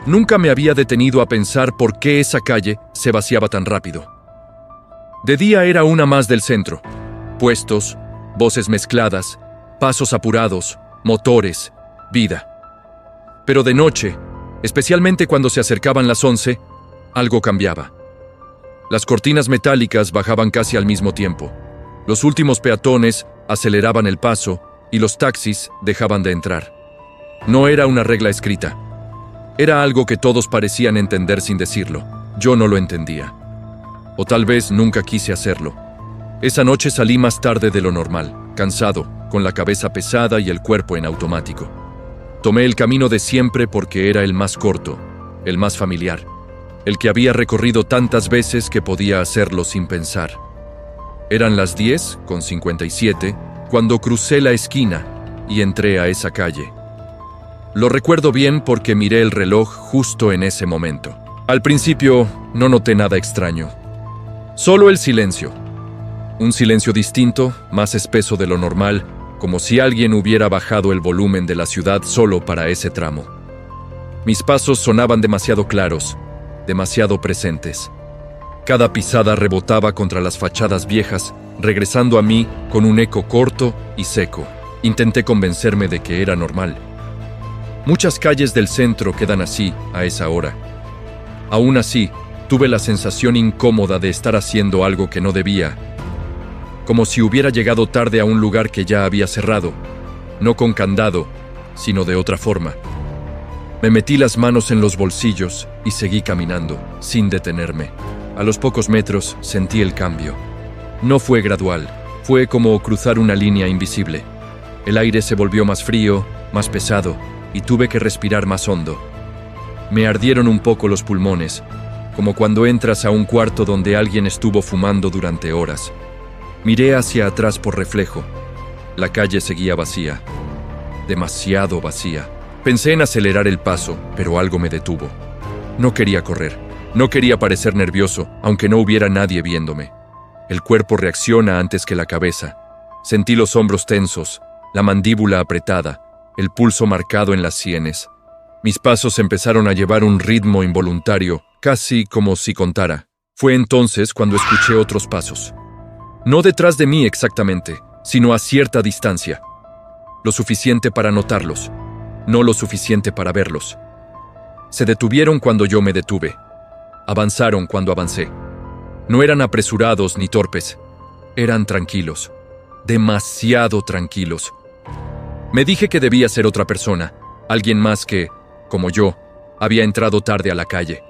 Nunca me había detenido a pensar por qué esa calle se vaciaba tan rápido. De día era una más del centro. Puestos, voces mezcladas, pasos apurados, motores, vida. Pero de noche, especialmente cuando se acercaban las 11, algo cambiaba. Las cortinas metálicas bajaban casi al mismo tiempo. Los últimos peatones aceleraban el paso y los taxis dejaban de entrar. No era una regla escrita. Era algo que todos parecían entender sin decirlo. Yo no lo entendía. O tal vez nunca quise hacerlo. Esa noche salí más tarde de lo normal, cansado, con la cabeza pesada y el cuerpo en automático. Tomé el camino de siempre porque era el más corto, el más familiar, el que había recorrido tantas veces que podía hacerlo sin pensar. Eran las 10:57 cuando crucé la esquina y entré a esa calle. Lo recuerdo bien porque miré el reloj justo en ese momento. Al principio no noté nada extraño. Solo el silencio. Un silencio distinto, más espeso de lo normal, como si alguien hubiera bajado el volumen de la ciudad solo para ese tramo. Mis pasos sonaban demasiado claros, demasiado presentes. Cada pisada rebotaba contra las fachadas viejas, regresando a mí con un eco corto y seco. Intenté convencerme de que era normal. Muchas calles del centro quedan así a esa hora. Aún así, tuve la sensación incómoda de estar haciendo algo que no debía, como si hubiera llegado tarde a un lugar que ya había cerrado, no con candado, sino de otra forma. Me metí las manos en los bolsillos y seguí caminando, sin detenerme. A los pocos metros sentí el cambio. No fue gradual, fue como cruzar una línea invisible. El aire se volvió más frío, más pesado, y tuve que respirar más hondo. Me ardieron un poco los pulmones, como cuando entras a un cuarto donde alguien estuvo fumando durante horas. Miré hacia atrás por reflejo. La calle seguía vacía. Demasiado vacía. Pensé en acelerar el paso, pero algo me detuvo. No quería correr. No quería parecer nervioso, aunque no hubiera nadie viéndome. El cuerpo reacciona antes que la cabeza. Sentí los hombros tensos, la mandíbula apretada, el pulso marcado en las sienes. Mis pasos empezaron a llevar un ritmo involuntario, casi como si contara. Fue entonces cuando escuché otros pasos. No detrás de mí exactamente, sino a cierta distancia. Lo suficiente para notarlos, no lo suficiente para verlos. Se detuvieron cuando yo me detuve. Avanzaron cuando avancé. No eran apresurados ni torpes. Eran tranquilos. Demasiado tranquilos. Me dije que debía ser otra persona, alguien más que, como yo, había entrado tarde a la calle.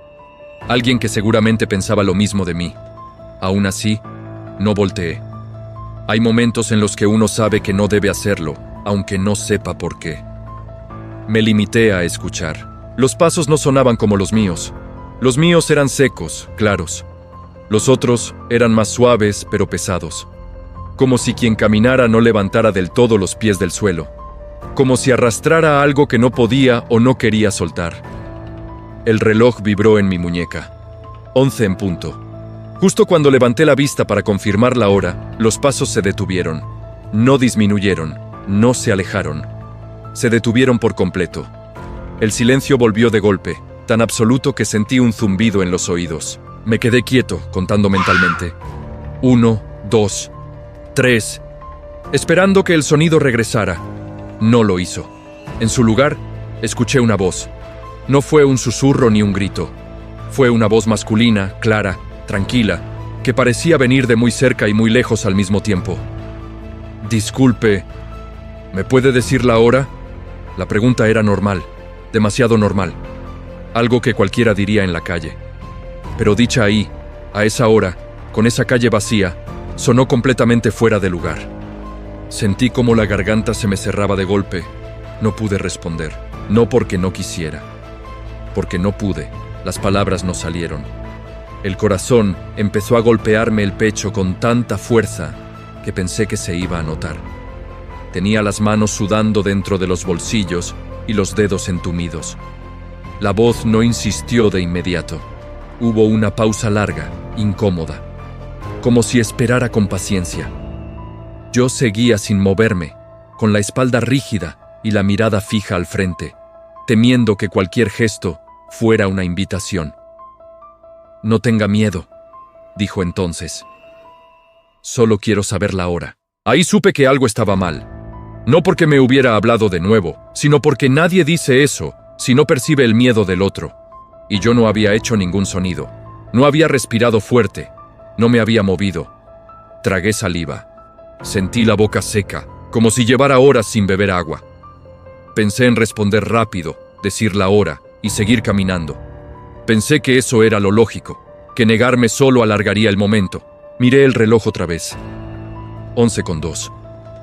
Alguien que seguramente pensaba lo mismo de mí. Aún así, no volteé. Hay momentos en los que uno sabe que no debe hacerlo, aunque no sepa por qué. Me limité a escuchar. Los pasos no sonaban como los míos. Los míos eran secos, claros. Los otros eran más suaves, pero pesados. Como si quien caminara no levantara del todo los pies del suelo. Como si arrastrara algo que no podía o no quería soltar. El reloj vibró en mi muñeca. 11 en punto. Justo cuando levanté la vista para confirmar la hora, los pasos se detuvieron. No disminuyeron, no se alejaron. Se detuvieron por completo. El silencio volvió de golpe, tan absoluto que sentí un zumbido en los oídos. Me quedé quieto, contando mentalmente. 1, 2, 3, esperando que el sonido regresara. No lo hizo. En su lugar, escuché una voz. No fue un susurro ni un grito. Fue una voz masculina, clara, tranquila, que parecía venir de muy cerca y muy lejos al mismo tiempo. Disculpe, ¿me puede decir la hora? La pregunta era normal, demasiado normal. Algo que cualquiera diría en la calle. Pero dicha ahí, a esa hora, con esa calle vacía, sonó completamente fuera de lugar. Sentí como la garganta se me cerraba de golpe. No pude responder. No porque no quisiera. Porque no pude. Las palabras no salieron. El corazón empezó a golpearme el pecho con tanta fuerza que pensé que se iba a notar. Tenía las manos sudando dentro de los bolsillos y los dedos entumidos. La voz no insistió de inmediato. Hubo una pausa larga, incómoda, como si esperara con paciencia. Yo seguía sin moverme, con la espalda rígida y la mirada fija al frente, temiendo que cualquier gesto fuera una invitación. «No tenga miedo», dijo entonces. «Solo quiero saber la hora». Ahí supe que algo estaba mal. No porque me hubiera hablado de nuevo, sino porque nadie dice eso si no percibe el miedo del otro. Y yo no había hecho ningún sonido. No había respirado fuerte. No me había movido. Tragué saliva. Sentí la boca seca, como si llevara horas sin beber agua. Pensé en responder rápido, decir la hora y seguir caminando. Pensé que eso era lo lógico, que negarme solo alargaría el momento. Miré el reloj otra vez. 11:02.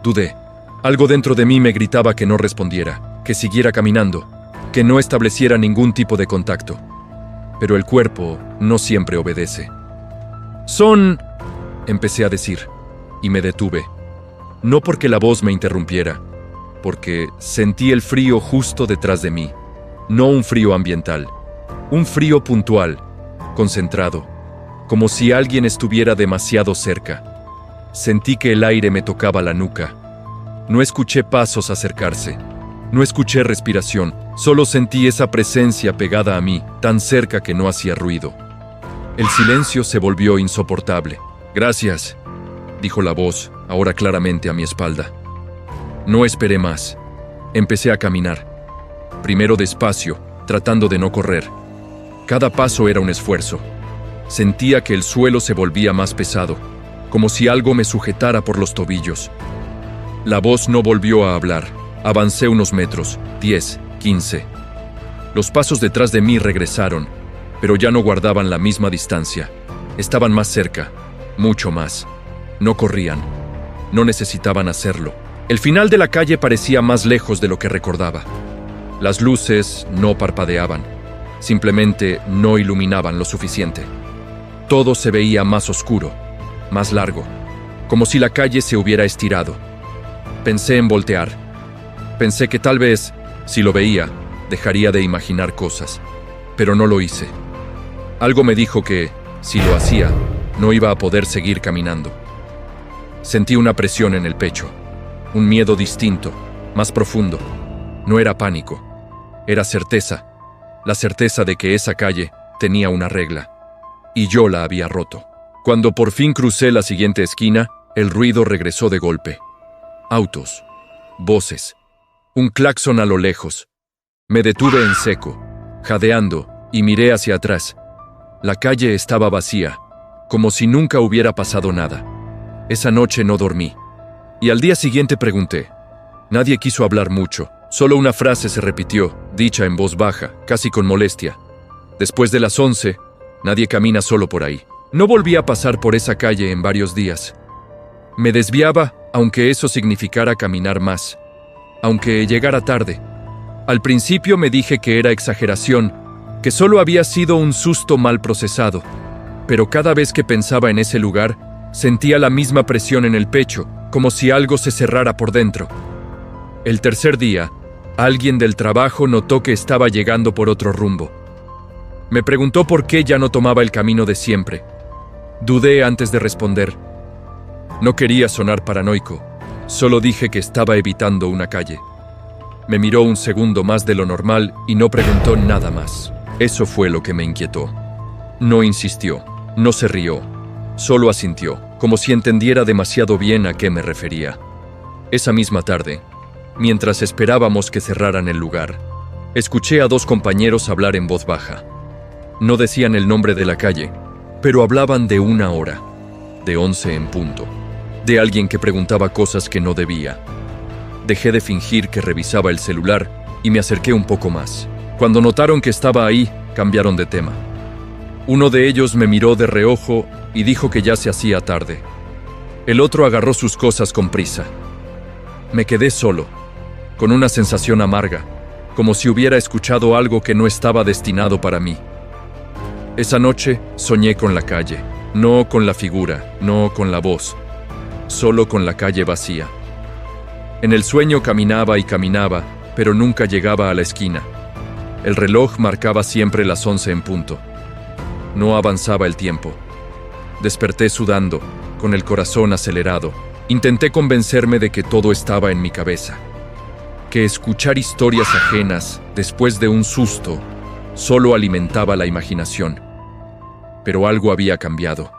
Dudé. Algo dentro de mí me gritaba que no respondiera, que siguiera caminando, que no estableciera ningún tipo de contacto. Pero el cuerpo no siempre obedece. Empecé a decir, y me detuve. No porque la voz me interrumpiera, porque sentí el frío justo detrás de mí. No un frío ambiental, un frío puntual, concentrado, como si alguien estuviera demasiado cerca. Sentí que el aire me tocaba la nuca. No escuché pasos acercarse. No escuché respiración. Solo sentí esa presencia pegada a mí, tan cerca que no hacía ruido. El silencio se volvió insoportable. «Gracias», dijo la voz, ahora claramente a mi espalda. No esperé más. Empecé a caminar. Primero despacio, tratando de no correr. Cada paso era un esfuerzo. Sentía que el suelo se volvía más pesado, como si algo me sujetara por los tobillos. La voz no volvió a hablar. Avancé unos metros, 10, 15. Los pasos detrás de mí regresaron, pero ya no guardaban la misma distancia. Estaban más cerca, mucho más. No corrían. No necesitaban hacerlo. El final de la calle parecía más lejos de lo que recordaba. Las luces no parpadeaban. Simplemente no iluminaban lo suficiente. Todo se veía más oscuro, más largo, como si la calle se hubiera estirado. Pensé en voltear. Pensé que tal vez, si lo veía, dejaría de imaginar cosas. Pero no lo hice. Algo me dijo que, si lo hacía, no iba a poder seguir caminando. Sentí una presión en el pecho. Un miedo distinto, más profundo. No era pánico. Era certeza. La certeza de que esa calle tenía una regla. Y yo la había roto. Cuando por fin crucé la siguiente esquina, el ruido regresó de golpe. Autos. Voces. Un claxon a lo lejos. Me detuve en seco, jadeando, y miré hacia atrás. La calle estaba vacía, como si nunca hubiera pasado nada. Esa noche no dormí. Y al día siguiente pregunté. Nadie quiso hablar mucho. Solo una frase se repitió, dicha en voz baja, casi con molestia. Después de las 11, nadie camina solo por ahí. No volví a pasar por esa calle en varios días. Me desviaba, aunque eso significara caminar más. Aunque llegara tarde. Al principio me dije que era exageración, que solo había sido un susto mal procesado. Pero cada vez que pensaba en ese lugar, sentía la misma presión en el pecho, como si algo se cerrara por dentro. El tercer día, alguien del trabajo notó que estaba llegando por otro rumbo. Me preguntó por qué ya no tomaba el camino de siempre. Dudé antes de responder. No quería sonar paranoico, solo dije que estaba evitando una calle. Me miró un segundo más de lo normal y no preguntó nada más. Eso fue lo que me inquietó. No insistió, no se rió, solo asintió, como si entendiera demasiado bien a qué me refería. Esa misma tarde, mientras esperábamos que cerraran el lugar, escuché a 2 compañeros hablar en voz baja. No decían el nombre de la calle, pero hablaban de una hora, de 11 en punto, de alguien que preguntaba cosas que no debía. Dejé de fingir que revisaba el celular y me acerqué un poco más. Cuando notaron que estaba ahí, cambiaron de tema. Uno de ellos me miró de reojo y dijo que ya se hacía tarde. El otro agarró sus cosas con prisa. Me quedé solo, con una sensación amarga, como si hubiera escuchado algo que no estaba destinado para mí. Esa noche soñé con la calle, no con la figura, no con la voz, solo con la calle vacía. En el sueño caminaba y caminaba, pero nunca llegaba a la esquina. El reloj marcaba siempre las 11 en punto. No avanzaba el tiempo. Desperté sudando, con el corazón acelerado. Intenté convencerme de que todo estaba en mi cabeza. Que escuchar historias ajenas, después de un susto, solo alimentaba la imaginación. Pero algo había cambiado.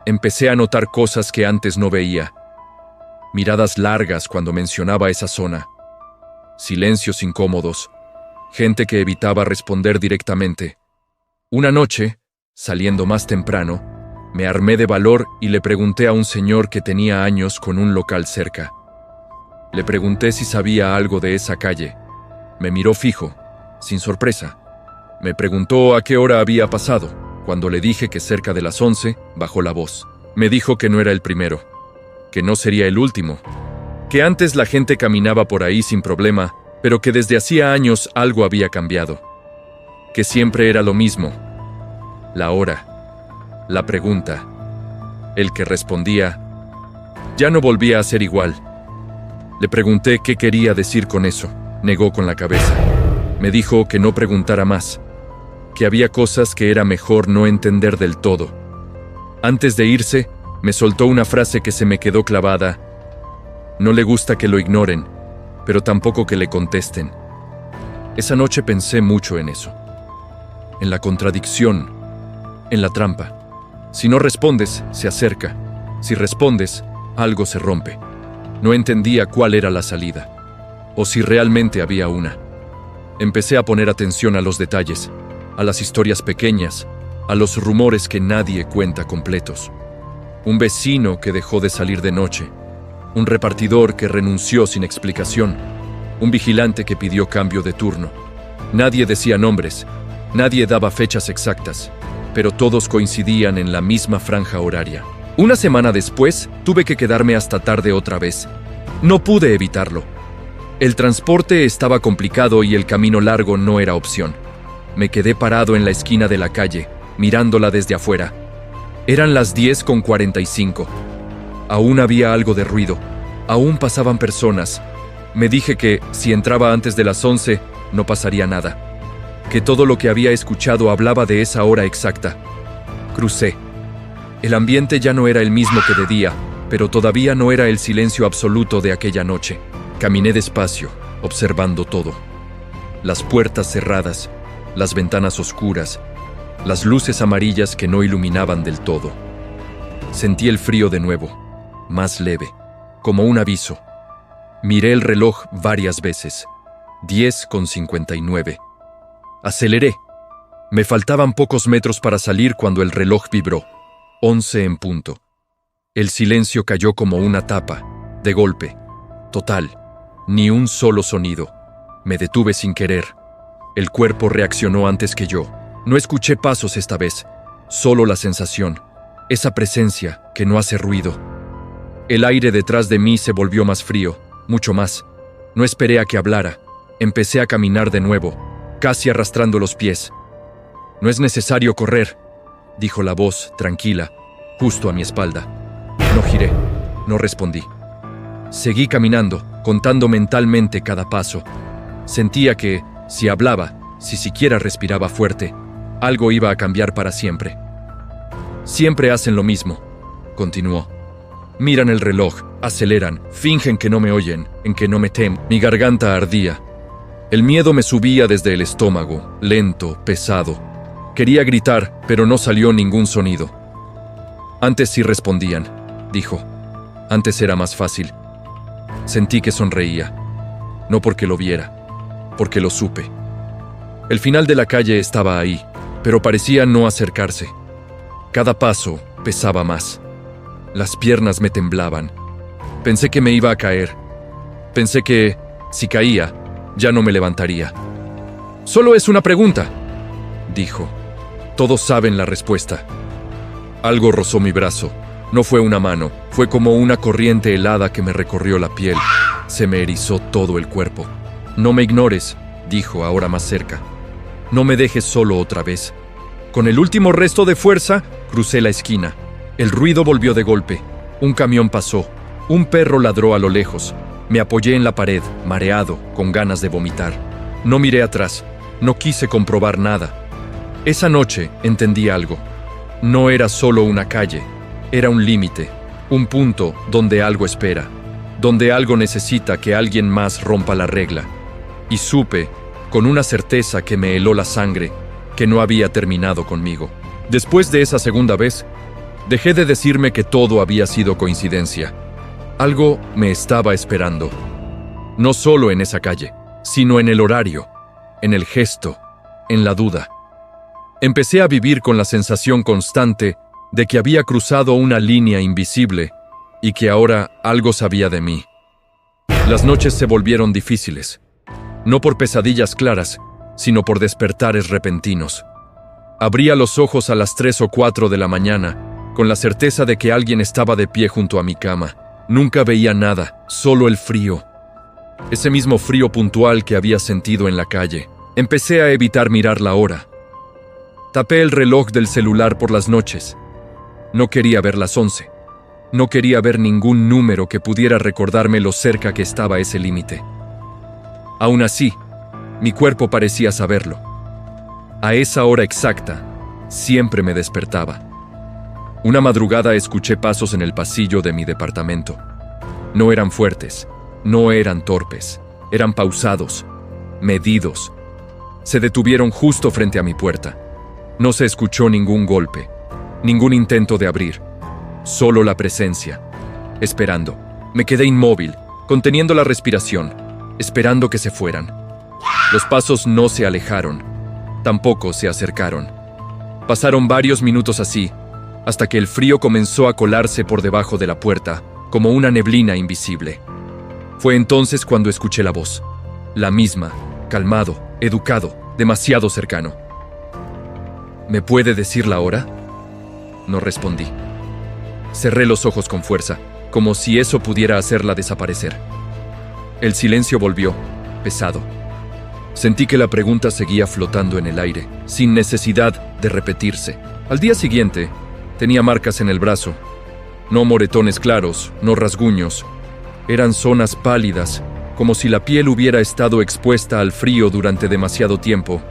Empecé a notar cosas que antes no veía. Miradas largas cuando mencionaba esa zona. Silencios incómodos. Gente que evitaba responder directamente. Una noche, saliendo más temprano, me armé de valor y le pregunté a un señor que tenía años con un local cerca. Le pregunté si sabía algo de esa calle. Me miró fijo, sin sorpresa. Me preguntó a qué hora había pasado. Cuando le dije que cerca de las 11, bajó la voz. Me dijo que no era el primero, que no sería el último, que antes la gente caminaba por ahí sin problema, pero que desde hacía años algo había cambiado, que siempre era lo mismo. La hora, la pregunta, el que respondía, ya no volvía a ser igual. Le pregunté qué quería decir con eso. Negó con la cabeza. Me dijo que no preguntara más, que había cosas que era mejor no entender del todo. Antes de irse, me soltó una frase que se me quedó clavada. No le gusta que lo ignoren, pero tampoco que le contesten. Esa noche pensé mucho en eso. En la contradicción, en la trampa. Si no respondes, se acerca. Si respondes, algo se rompe. No entendía cuál era la salida, o si realmente había una. Empecé a poner atención a los detalles, a las historias pequeñas, a los rumores que nadie cuenta completos. Un vecino que dejó de salir de noche, un repartidor que renunció sin explicación, un vigilante que pidió cambio de turno. Nadie decía nombres, nadie daba fechas exactas, pero todos coincidían en la misma franja horaria. Una semana después, tuve que quedarme hasta tarde otra vez. No pude evitarlo. El transporte estaba complicado y el camino largo no era opción. Me quedé parado en la esquina de la calle, mirándola desde afuera. Eran las 10:45. Aún había algo de ruido. Aún pasaban personas. Me dije que, si entraba antes de las 11, no pasaría nada. Que todo lo que había escuchado hablaba de esa hora exacta. Crucé. El ambiente ya no era el mismo que de día, pero todavía no era el silencio absoluto de aquella noche. Caminé despacio, observando todo. Las puertas cerradas, las ventanas oscuras, las luces amarillas que no iluminaban del todo. Sentí el frío de nuevo, más leve, como un aviso. Miré el reloj varias veces. 10:59. Aceleré. Me faltaban pocos metros para salir cuando el reloj vibró. 11 en punto. El silencio cayó como una tapa, de golpe, total, ni un solo sonido. Me detuve sin querer. El cuerpo reaccionó antes que yo. No escuché pasos esta vez, solo la sensación, esa presencia que no hace ruido. El aire detrás de mí se volvió más frío, mucho más. No esperé a que hablara. Empecé a caminar de nuevo, casi arrastrando los pies. No es necesario correr, dijo la voz, tranquila, justo a mi espalda. No giré, no respondí. Seguí caminando, contando mentalmente cada paso. Sentía que, si hablaba, si siquiera respiraba fuerte, algo iba a cambiar para siempre. Siempre hacen lo mismo, continuó. Miran el reloj, aceleran, fingen que no me oyen, en que no me temen. Mi garganta ardía. El miedo me subía desde el estómago, lento, pesado. Quería gritar, pero no salió ningún sonido. Antes sí respondían, dijo. Antes era más fácil. Sentí que sonreía. No porque lo viera, porque lo supe. El final de la calle estaba ahí, pero parecía no acercarse. Cada paso pesaba más. Las piernas me temblaban. Pensé que me iba a caer. Pensé que, si caía, ya no me levantaría. Solo es una pregunta, dijo. Todos saben la respuesta. Algo rozó mi brazo. No fue una mano, fue como una corriente helada que me recorrió la piel. Se me erizó todo el cuerpo. No me ignores, dijo ahora más cerca. No me dejes solo otra vez. Con el último resto de fuerza, crucé la esquina. El ruido volvió de golpe. Un camión pasó. Un perro ladró a lo lejos. Me apoyé en la pared, mareado, con ganas de vomitar. No miré atrás. No quise comprobar nada. Esa noche entendí algo. No era solo una calle. Era un límite. Un punto donde algo espera. Donde algo necesita que alguien más rompa la regla. Y supe con una certeza que me heló la sangre, que no había terminado conmigo. Después de esa segunda vez, dejé de decirme que todo había sido coincidencia. Algo me estaba esperando. No solo en esa calle, sino en el horario, en el gesto, en la duda. Empecé a vivir con la sensación constante de que había cruzado una línea invisible y que ahora algo sabía de mí. Las noches se volvieron difíciles, no por pesadillas claras, sino por despertares repentinos. Abría los ojos a las 3 o 4 de la mañana, con la certeza de que alguien estaba de pie junto a mi cama. Nunca veía nada, solo el frío. Ese mismo frío puntual que había sentido en la calle. Empecé a evitar mirar la hora. Tapé el reloj del celular por las noches. No quería ver las 11. No quería ver ningún número que pudiera recordarme lo cerca que estaba ese límite. Aún así, mi cuerpo parecía saberlo. A esa hora exacta, siempre me despertaba. Una madrugada escuché pasos en el pasillo de mi departamento. No eran fuertes, no eran torpes, eran pausados, medidos. Se detuvieron justo frente a mi puerta. No se escuchó ningún golpe, ningún intento de abrir, solo la presencia. Esperando. Me quedé inmóvil, conteniendo la respiración, esperando que se fueran. Los pasos no se alejaron, tampoco se acercaron. Pasaron varios minutos así, hasta que el frío comenzó a colarse por debajo de la puerta, como una neblina invisible. Fue entonces cuando escuché la voz. La misma, calmado, educado, demasiado cercano. ¿Me puede decir la hora? No respondí. Cerré los ojos con fuerza, como si eso pudiera hacerla desaparecer. El silencio volvió, pesado. Sentí que la pregunta seguía flotando en el aire, sin necesidad de repetirse. Al día siguiente, tenía marcas en el brazo. No moretones claros, no rasguños. Eran zonas pálidas, como si la piel hubiera estado expuesta al frío durante demasiado tiempo.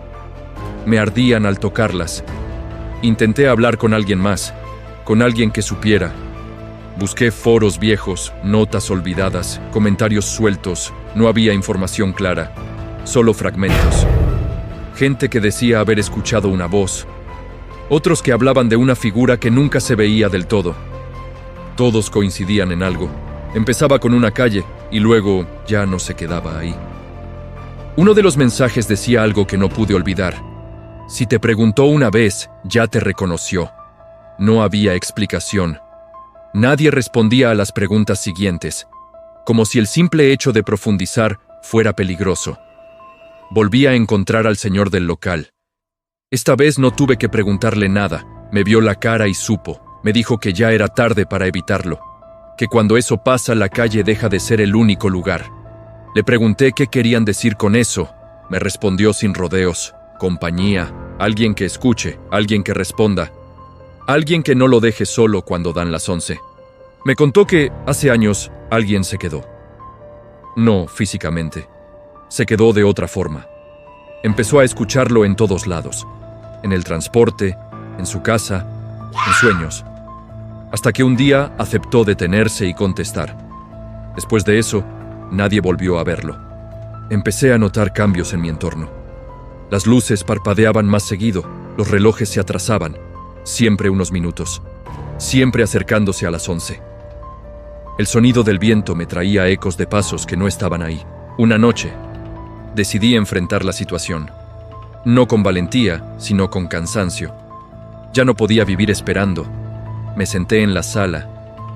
Me ardían al tocarlas. Intenté hablar con alguien más, con alguien que supiera. Busqué foros viejos, notas olvidadas, comentarios sueltos. No había información clara, solo fragmentos. Gente que decía haber escuchado una voz. Otros que hablaban de una figura que nunca se veía del todo. Todos coincidían en algo. Empezaba con una calle y luego ya no se quedaba ahí. Uno de los mensajes decía algo que no pude olvidar. Si te preguntó una vez, ya te reconoció. No había explicación. Nadie respondía a las preguntas siguientes, como si el simple hecho de profundizar fuera peligroso. Volví a encontrar al señor del local. Esta vez no tuve que preguntarle nada. Me vio la cara y supo. Me dijo que ya era tarde para evitarlo. Que cuando eso pasa, la calle deja de ser el único lugar. Le pregunté qué querían decir con eso. Me respondió sin rodeos. Compañía, alguien que escuche, alguien que responda. Alguien que no lo deje solo cuando dan las 11. Me contó que, hace años, alguien se quedó. No físicamente. Se quedó de otra forma. Empezó a escucharlo en todos lados. En el transporte, en su casa, en sueños. Hasta que un día aceptó detenerse y contestar. Después de eso, nadie volvió a verlo. Empecé a notar cambios en mi entorno. Las luces parpadeaban más seguido, los relojes se atrasaban, siempre unos minutos, siempre acercándose a las 11. El sonido del viento me traía ecos de pasos que no estaban ahí. Una noche, decidí enfrentar la situación. No con valentía, sino con cansancio. Ya no podía vivir esperando. Me senté en la sala,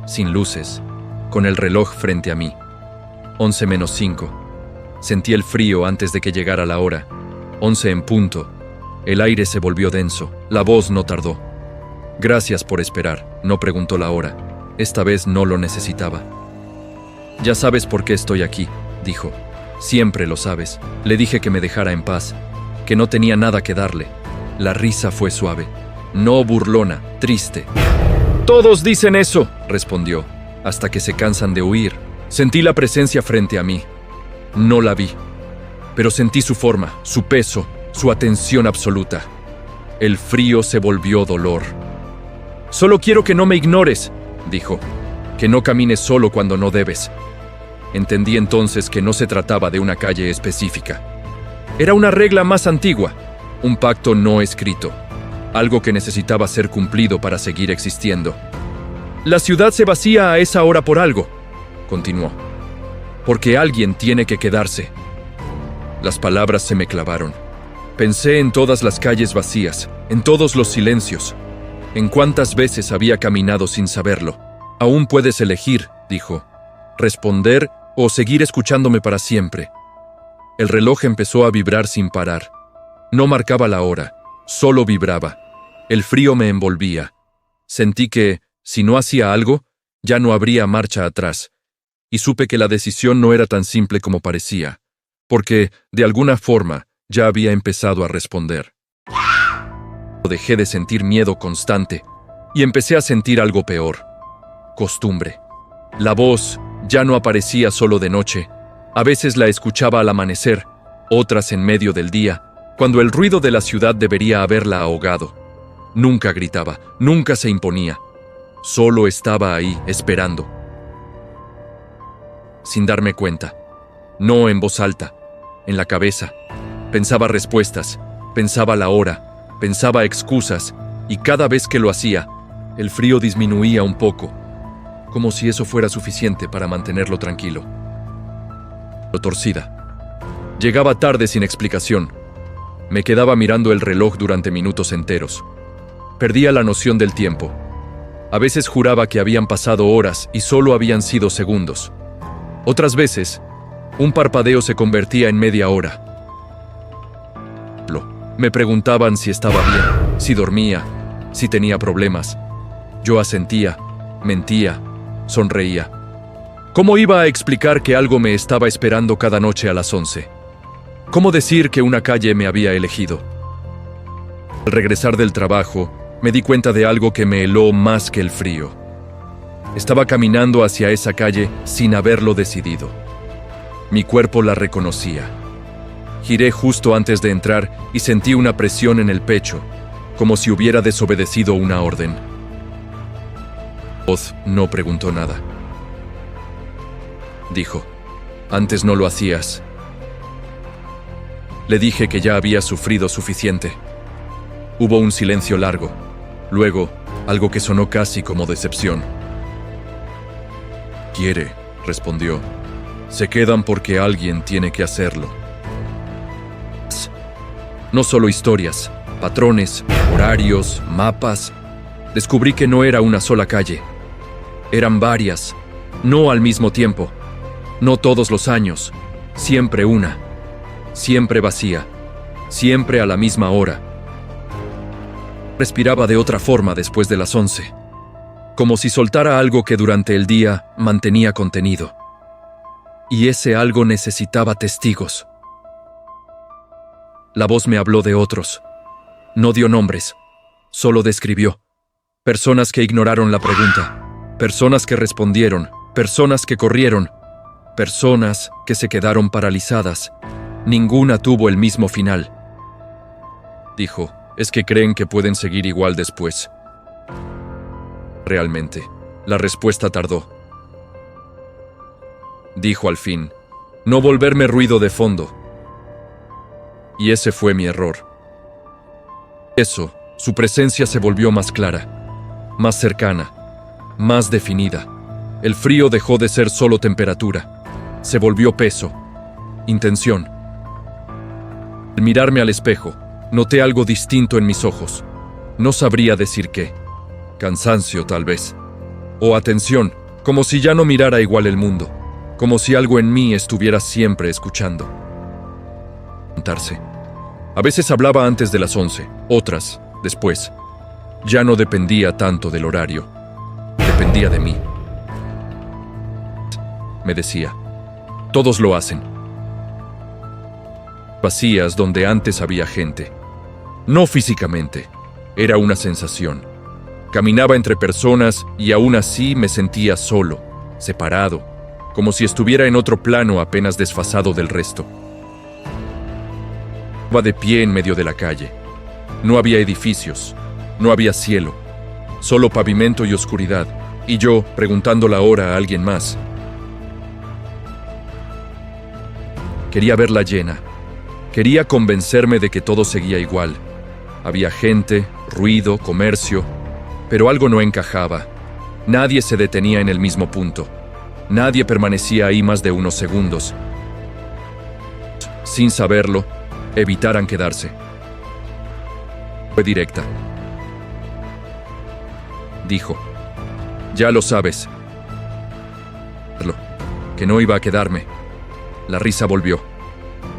sin luces, con el reloj frente a mí. 11 menos 5. Sentí el frío antes de que llegara la hora. 11 en punto. El aire se volvió denso. La voz no tardó. Gracias por esperar. No preguntó la hora. Esta vez no lo necesitaba. Ya sabes por qué estoy aquí, dijo. Siempre lo sabes. Le dije que me dejara en paz, que no tenía nada que darle. La risa fue suave, no burlona, triste. Todos dicen eso, respondió, hasta que se cansan de huir. Sentí la presencia frente a mí. No la vi, pero sentí su forma, su peso, su atención absoluta. El frío se volvió dolor. Solo quiero que no me ignores, dijo, que no camines solo cuando no debes. Entendí entonces que no se trataba de una calle específica. Era una regla más antigua, un pacto no escrito, algo que necesitaba ser cumplido para seguir existiendo. La ciudad se vacía a esa hora por algo, continuó, porque alguien tiene que quedarse. Las palabras se me clavaron. Pensé en todas las calles vacías, en todos los silencios, en cuántas veces había caminado sin saberlo. Aún puedes elegir, dijo, responder o seguir escuchándome para siempre. El reloj empezó a vibrar sin parar. No marcaba la hora, solo vibraba. El frío me envolvía. Sentí que, si no hacía algo, ya no habría marcha atrás. Y supe que la decisión no era tan simple como parecía, porque, de alguna forma, ya había empezado a responder. Dejé de sentir miedo constante y empecé a sentir algo peor. Costumbre. La voz ya no aparecía solo de noche. A veces la escuchaba al amanecer, otras en medio del día, cuando el ruido de la ciudad debería haberla ahogado. Nunca gritaba, nunca se imponía. Solo estaba ahí, esperando. Sin darme cuenta. No en voz alta, en la cabeza. Pensaba respuestas, pensaba la hora, pensaba excusas, y cada vez que lo hacía, el frío disminuía un poco, como si eso fuera suficiente para mantenerlo tranquilo. Lo torcida. Llegaba tarde sin explicación. Me quedaba mirando el reloj durante minutos enteros. Perdía la noción del tiempo. A veces juraba que habían pasado horas y solo habían sido segundos. Otras veces, un parpadeo se convertía en media hora. Me preguntaban si estaba bien, si dormía, si tenía problemas. Yo asentía, mentía, sonreía. ¿Cómo iba a explicar que algo me estaba esperando cada noche a las 11? ¿Cómo decir que una calle me había elegido? Al regresar del trabajo, me di cuenta de algo que me heló más que el frío. Estaba caminando hacia esa calle sin haberlo decidido. Mi cuerpo la reconocía. Giré justo antes de entrar y sentí una presión en el pecho, como si hubiera desobedecido una orden. Oz no preguntó nada. Dijo, antes no lo hacías. Le dije que ya había sufrido suficiente. Hubo un silencio largo. Luego, algo que sonó casi como decepción. Quiere, respondió. Se quedan porque alguien tiene que hacerlo. No solo historias, patrones, horarios, mapas. Descubrí que no era una sola calle. Eran varias, no al mismo tiempo, no todos los años, siempre una, siempre vacía, siempre a la misma hora. Respiraba de otra forma después de las 11, como si soltara algo que durante el día mantenía contenido. Y ese algo necesitaba testigos. La voz me habló de otros. No dio nombres, solo describió. Personas que ignoraron la pregunta, personas que respondieron, personas que corrieron, personas que se quedaron paralizadas. Ninguna tuvo el mismo final. Dijo, es que creen que pueden seguir igual después. Realmente, la respuesta tardó. Dijo al fin, no volverme ruido de fondo. Y ese fue mi error. Su presencia se volvió más clara, más cercana, más definida. El frío dejó de ser solo temperatura. Se volvió peso, intención. Al mirarme al espejo, noté algo distinto en mis ojos. No sabría decir qué. Cansancio, tal vez. O atención, como si ya no mirara igual el mundo. Como si algo en mí estuviera siempre escuchando. A veces hablaba antes de las 11, otras, después. Ya no dependía tanto del horario. Dependía de mí. Me decía, todos lo hacen. Vacías donde antes había gente. No físicamente, era una sensación. Caminaba entre personas y aún así me sentía solo, separado, como si estuviera en otro plano apenas desfasado del resto. Estaba de pie en medio de la calle. No había edificios, no había cielo, solo pavimento y oscuridad, y yo preguntando la hora a alguien más. Quería verla llena, Quería convencerme de que todo seguía igual. Había gente, ruido, comercio, pero algo no encajaba. Nadie se detenía en el mismo punto. Nadie permanecía ahí más de unos segundos. Sin saberlo, evitaran quedarse. Fue directa. Dijo: «Ya lo sabes». Que no iba a quedarme. La risa volvió.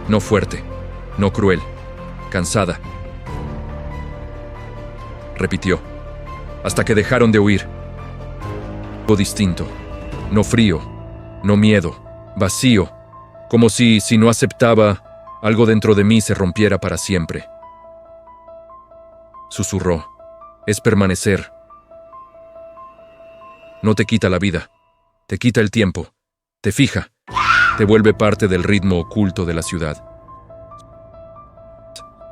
No fuerte, no cruel, cansada. Repitió, hasta que dejaron de huir. Algo distinto. No frío, no miedo, vacío. Como si no aceptaba, algo dentro de mí se rompiera para siempre. Susurró: «Es permanecer. No te quita la vida, te quita el tiempo, te fija, te vuelve parte del ritmo oculto de la ciudad».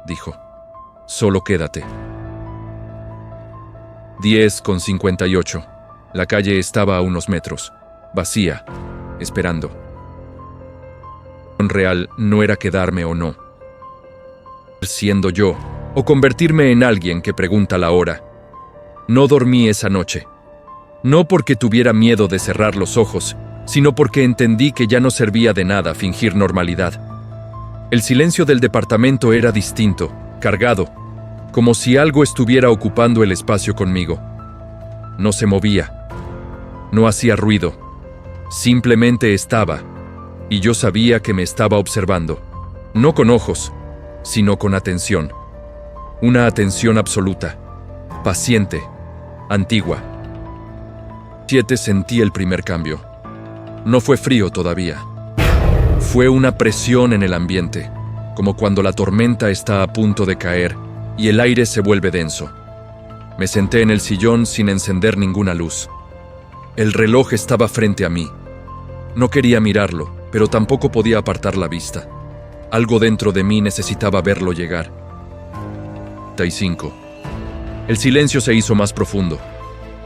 Dijo: «Solo quédate». 10:58. La calle estaba a unos metros, vacía, esperando. La cuestión real no era quedarme o no. Siendo yo, o convertirme en alguien que pregunta la hora. No dormí esa noche. No porque tuviera miedo de cerrar los ojos, sino porque entendí que ya no servía de nada fingir normalidad. El silencio del departamento era distinto, cargado, como si algo estuviera ocupando el espacio conmigo. No se movía, no hacía ruido, simplemente estaba, y yo sabía que me estaba observando, no con ojos, sino con atención. Una atención absoluta, paciente, antigua. 7 sentí el primer cambio. No fue frío todavía. Fue una presión en el ambiente, como cuando la tormenta está a punto de caer y el aire se vuelve denso. Me senté en el sillón sin encender ninguna luz. El reloj estaba frente a mí. No quería mirarlo, pero tampoco podía apartar la vista. Algo dentro de mí necesitaba verlo llegar. 35. El silencio se hizo más profundo.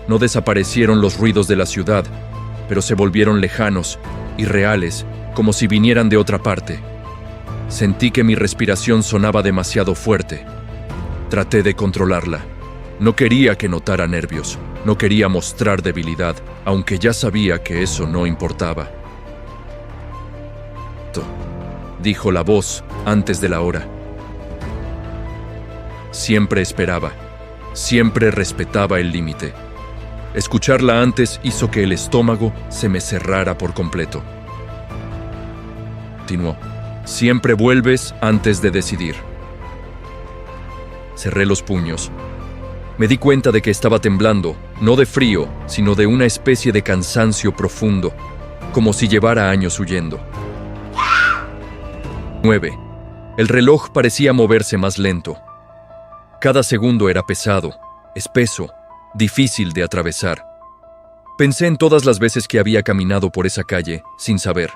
No desaparecieron los ruidos de la ciudad, pero se volvieron lejanos, irreales, como si vinieran de otra parte. Sentí que mi respiración sonaba demasiado fuerte. Traté de controlarla. No quería que notara nervios, no quería mostrar debilidad, aunque ya sabía que eso no importaba. Dijo la voz antes de la hora. Siempre esperaba, siempre respetaba el límite. Escucharla antes hizo que el estómago se me cerrara por completo. Continuó: «Siempre vuelves antes de decidir». Cerré los puños. Me di cuenta de que estaba temblando, no de frío, sino de una especie de cansancio profundo, como si llevara años huyendo. 9. El reloj parecía moverse más lento. Cada segundo era pesado, espeso, difícil de atravesar. Pensé en todas las veces que había caminado por esa calle sin saber,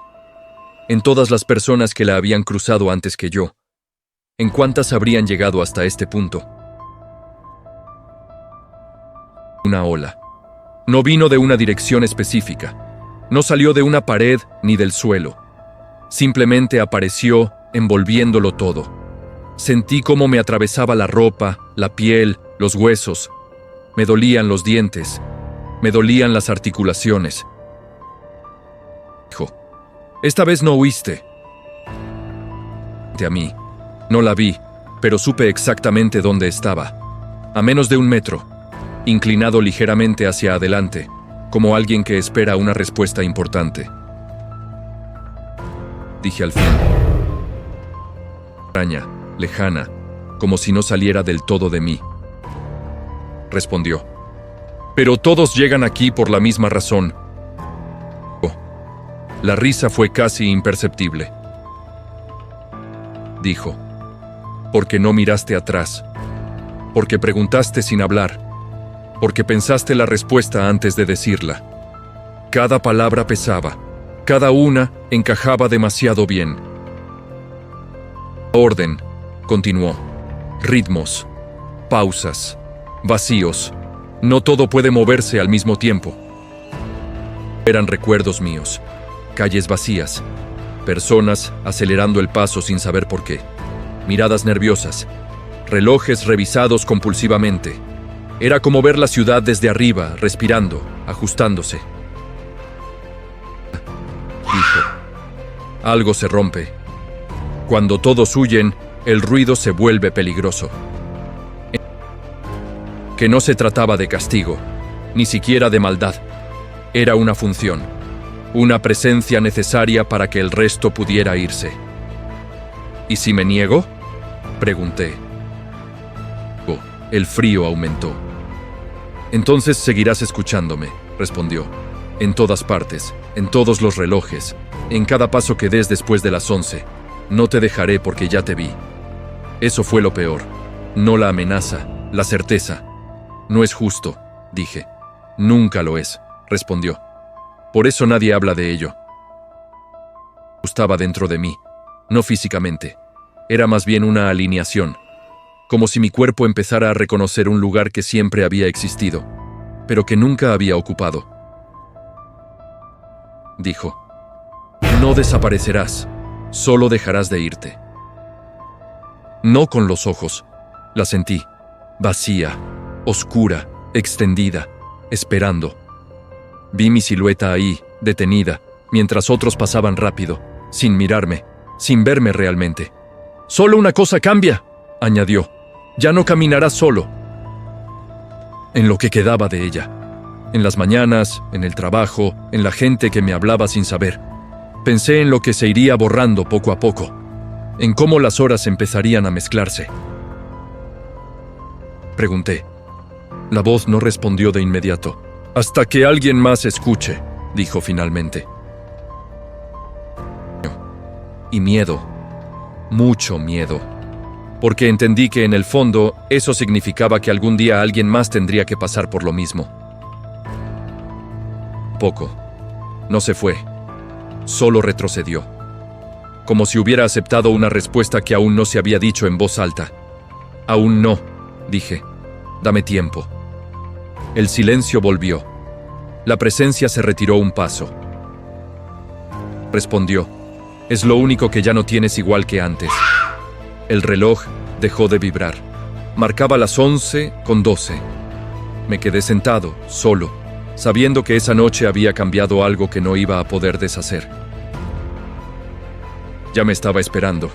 en todas las personas que la habían cruzado antes que yo, en cuántas habrían llegado hasta este punto. Una ola. No vino de una dirección específica, no salió de una pared ni del suelo. Simplemente apareció, envolviéndolo todo. Sentí cómo me atravesaba la ropa, la piel, los huesos. Me dolían los dientes, me dolían las articulaciones. Dijo: «Esta vez no huiste». A mí. No la vi, pero supe exactamente dónde estaba. A menos de 1 metro, inclinado ligeramente hacia adelante, como alguien que espera una respuesta importante. Dije al fin. Extraña, lejana, como si no saliera del todo de mí. Respondió: «Pero todos llegan aquí por la misma razón». Oh. La risa fue casi imperceptible. Dijo: «Porque no miraste atrás, porque preguntaste sin hablar, porque pensaste la respuesta antes de decirla. Cada palabra pesaba, cada una encajaba demasiado bien». Orden, continuó. Ritmos, pausas, vacíos. No todo puede moverse al mismo tiempo. Eran recuerdos míos, calles vacías, personas acelerando el paso sin saber por qué. miradas nerviosas, relojes revisados compulsivamente. Era como ver la ciudad desde arriba, respirando, ajustándose. Dijo. Algo se rompe. Cuando todos huyen, el ruido se vuelve peligroso. Que no se trataba de castigo, ni siquiera de maldad. Era una función, una presencia necesaria para que el resto pudiera irse. ¿Y si me niego?, pregunté. El frío aumentó. Entonces seguirás escuchándome, respondió. En todas partes, en todos los relojes, en cada paso que des después de las 11. No te dejaré porque ya te vi. Eso fue lo peor. No la amenaza, la certeza. No es justo, dije. Nunca lo es, respondió. Por eso nadie habla de ello. Estaba dentro de mí, no físicamente. Era más bien una alineación, como si mi cuerpo empezara a reconocer un lugar que siempre había existido, pero que nunca había ocupado. Dijo, no desaparecerás, solo dejarás de irte. No con los ojos, la sentí, vacía, oscura, extendida, esperando. Vi mi silueta ahí, detenida, mientras otros pasaban rápido, sin mirarme, sin verme realmente. «Solo una cosa cambia», añadió. «Ya no caminarás solo». En lo que quedaba de ella. En las mañanas, en el trabajo, en la gente que me hablaba sin saber. Pensé en lo que se iría borrando poco a poco, en cómo las horas empezarían a mezclarse. Pregunté. La voz no respondió de inmediato. «Hasta que alguien más escuche», dijo finalmente. Y miedo, mucho miedo, porque entendí que en el fondo eso significaba que algún día alguien más tendría que pasar por lo mismo. Poco. No se fue, solo retrocedió, como si hubiera aceptado una respuesta que aún no se había dicho en voz alta. «Aún no», dije. «Dame tiempo». El silencio volvió. La presencia se retiró un paso. Respondió. «Es lo único que ya no tienes igual que antes». El reloj dejó de vibrar. Marcaba las 11:12. Me quedé sentado, solo, sabiendo que esa noche había cambiado algo que no iba a poder deshacer. Ya me estaba esperando.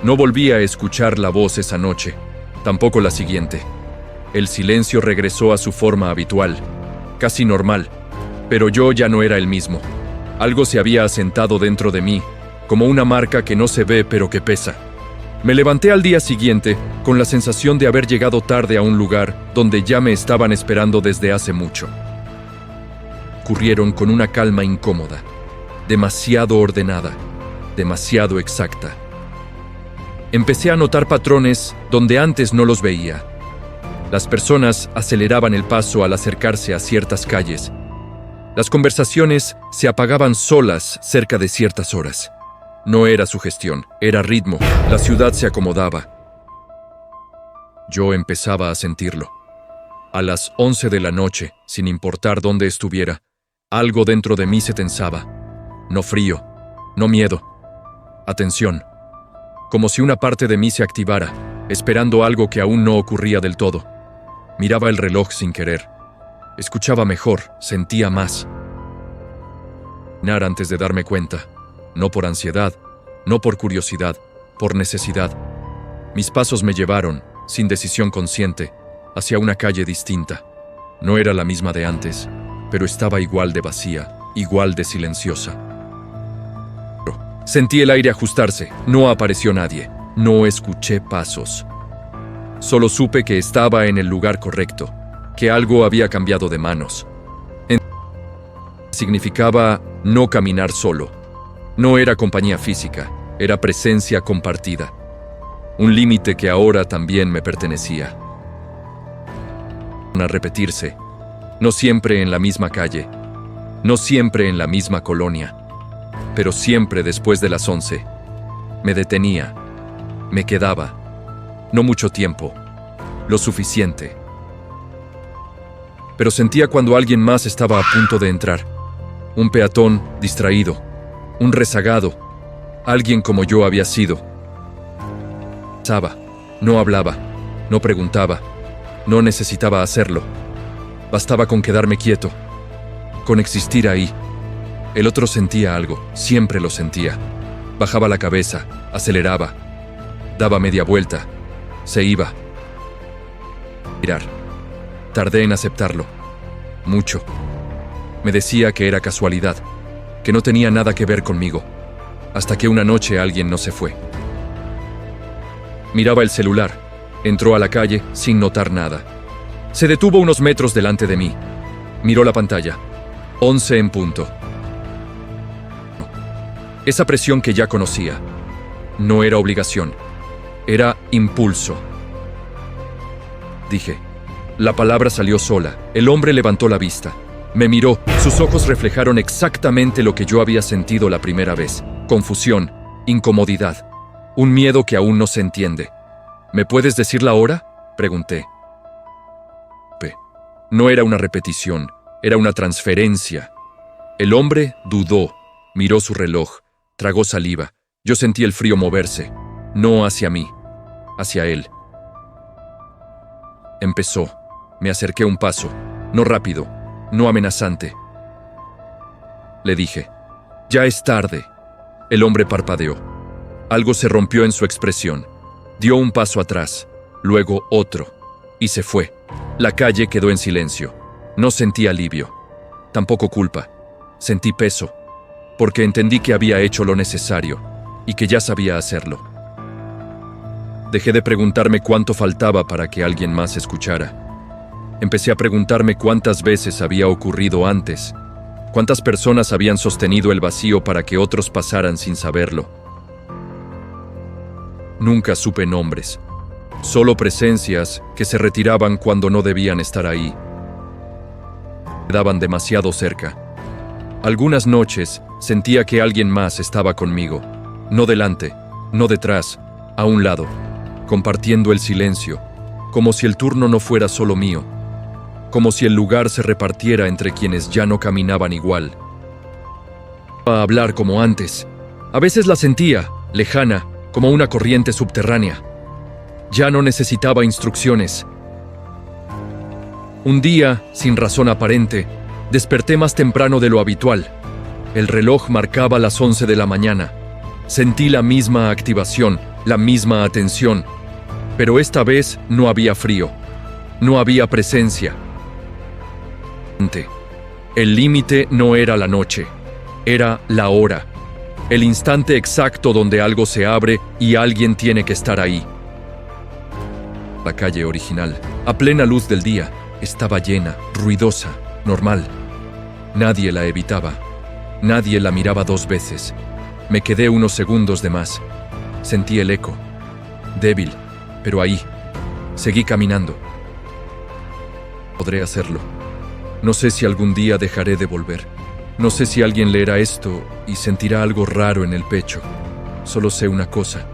No volví a escuchar la voz esa noche, tampoco la siguiente. El silencio regresó a su forma habitual, casi normal, pero yo ya no era el mismo. Algo se había asentado dentro de mí, como una marca que no se ve pero que pesa. Me levanté al día siguiente con la sensación de haber llegado tarde a un lugar donde ya me estaban esperando desde hace mucho. Ocurrieron con una calma incómoda, demasiado ordenada, demasiado exacta. Empecé a notar patrones donde antes no los veía. Las personas aceleraban el paso al acercarse a ciertas calles. Las conversaciones se apagaban solas cerca de ciertas horas. No era sugestión, era ritmo. La ciudad se acomodaba. Yo empezaba a sentirlo. A las 11 de la noche, sin importar dónde estuviera, algo dentro de mí se tensaba. No frío, no miedo. Atención. Como si una parte de mí se activara, esperando algo que aún no ocurría del todo. Miraba el reloj sin querer. Escuchaba mejor, sentía más. Antes de darme cuenta, no por ansiedad, no por curiosidad, por necesidad. Mis pasos me llevaron, sin decisión consciente, hacia una calle distinta. No era la misma de antes, pero estaba igual de vacía, igual de silenciosa. Sentí el aire ajustarse, no apareció nadie, no escuché pasos. Solo supe que estaba en el lugar correcto, que algo había cambiado de manos. Significaba no caminar solo. No era compañía física, era presencia compartida. Un límite que ahora también me pertenecía. A repetirse, no siempre en la misma calle, no siempre en la misma colonia, pero siempre después de las 11. Me detenía, me quedaba. No mucho tiempo, lo suficiente. Pero sentía cuando alguien más estaba a punto de entrar. Un peatón distraído, un rezagado, alguien como yo había sido. Pensaba, no hablaba, no preguntaba, no necesitaba hacerlo. Bastaba con quedarme quieto, con existir ahí. El otro sentía algo, siempre lo sentía. Bajaba la cabeza, aceleraba, daba media vuelta, se iba. Mirar. Tardé en aceptarlo. Mucho. Me decía que era casualidad, que no tenía nada que ver conmigo, hasta que una noche alguien no se fue. Miraba el celular, entró a la calle sin notar nada. Se detuvo unos metros delante de mí. Miró la pantalla. 11 en punto. Esa presión que ya conocía. No era obligación, era impulso. Dije. La palabra salió sola. El hombre levantó la vista. Me miró. Sus ojos reflejaron exactamente lo que yo había sentido la primera vez. Confusión, incomodidad, un miedo que aún no se entiende. ¿Me puedes decir la hora?, pregunté. No era una repetición, era una transferencia. El hombre dudó, miró su reloj, tragó saliva. Yo sentí el frío moverse, no hacia mí, hacia él. Empezó. Me acerqué un paso, no rápido, no amenazante. Le dije, «Ya es tarde». El hombre parpadeó. Algo se rompió en su expresión. Dio un paso atrás, luego otro, y se fue. La calle quedó en silencio. No sentí alivio, tampoco culpa. Sentí peso, porque entendí que había hecho lo necesario y que ya sabía hacerlo. Dejé de preguntarme cuánto faltaba para que alguien más escuchara. Empecé a preguntarme cuántas veces había ocurrido antes, cuántas personas habían sostenido el vacío para que otros pasaran sin saberlo. Nunca supe nombres, solo presencias que se retiraban cuando no debían estar ahí. Quedaban demasiado cerca. Algunas noches sentía que alguien más estaba conmigo, no delante, no detrás, a un lado, compartiendo el silencio, como si el turno no fuera solo mío, como si el lugar se repartiera entre quienes ya no caminaban igual. A hablar como antes. A veces la sentía, lejana, como una corriente subterránea. Ya no necesitaba instrucciones. Un día, sin razón aparente, desperté más temprano de lo habitual. El reloj marcaba las 11 de la mañana. Sentí la misma activación, la misma atención. Pero esta vez no había frío, no había presencia. El límite no era la noche, era la hora. El instante exacto donde algo se abre y alguien tiene que estar ahí. La calle original, a plena luz del día, estaba llena, ruidosa, normal. Nadie la evitaba. Nadie la miraba dos veces. Me quedé unos segundos de más. Sentí el eco. Débil, pero ahí. Seguí caminando. Podré hacerlo. No sé si algún día dejaré de volver. No sé si alguien leerá esto y sentirá algo raro en el pecho. Solo sé una cosa.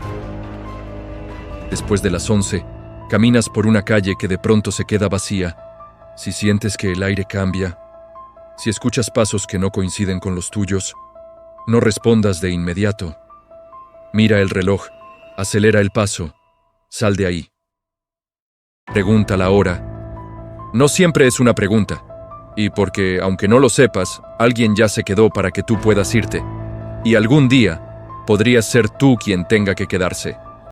Después de las 11, caminas por una calle que de pronto se queda vacía. Si sientes que el aire cambia, si escuchas pasos que no coinciden con los tuyos, no respondas de inmediato. Mira el reloj, acelera el paso, sal de ahí. Pregunta la hora. No siempre es una pregunta. Y porque, aunque no lo sepas, alguien ya se quedó para que tú puedas irte. Y algún día, podrías ser tú quien tenga que quedarse.